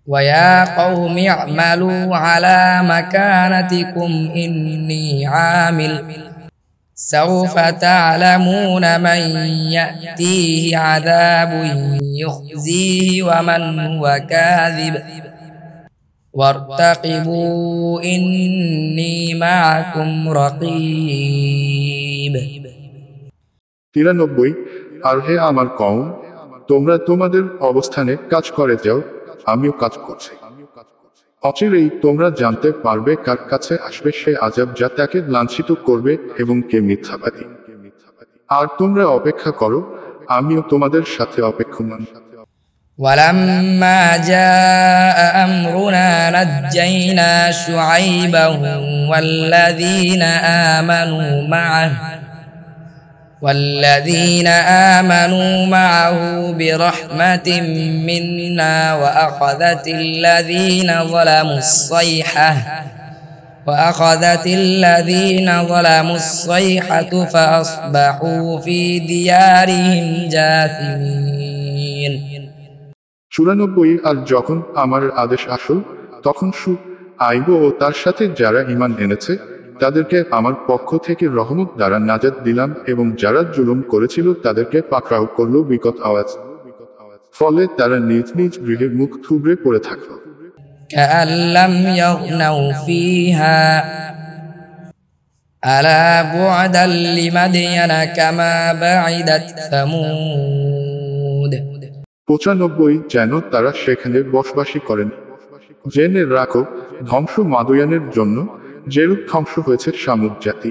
ويا قوم اعملوا على مكانتكم إني عامل سوف تعلمون من يأتيه عذاب يخزيه ومن هو كاذب وارتقبوا إني معكم رقيب 93 আর হে আমার কওম, তোমরা তোমাদের অবস্থানে কাজ করে যাও, আমিও কাজ করছি। অচিরেই তোমরা জানতে পারবে কার কাছে আসবে সে আযাব যা তাকে লাঞ্ছিত করবে এবং কে মিথ্যাবাদী। আর তোমরা অপেক্ষা করো, আমিও তোমাদের সাথে অপেক্ষমান। ولما جاء أمرنا نجينا شعيبا والذين آمنوا معه برحمة منا وأخذت الذين ظلموا الصيحة فأصبحوا في ديارهم جاثمين 94 আর যখন আমার আদেশ আসল, তখন আইব ও তার সাথে যারা ঈমান এনেছে তাদেরকে আমার পক্ষ থেকে রহমত দ্বারা নাজাত দিলাম এবং যারা জুলুম করেছিল তাদেরকে পাকড়াও করল বিকট আওয়াজ। ফলে তারা নিজ নিজ গৃহের মুখ থুবড়ে পড়ে থাকল। كأن لم يغنوا فيها ألا بعدا لمدين كما بعدت ثمود 95 যেন তারা সেখানে বসবাসী করেন। জেনে রাখো, ধ্বংস মাদয়ানের জন্য যেরূপ ধ্বংস হয়েছে সামুদ জাতি।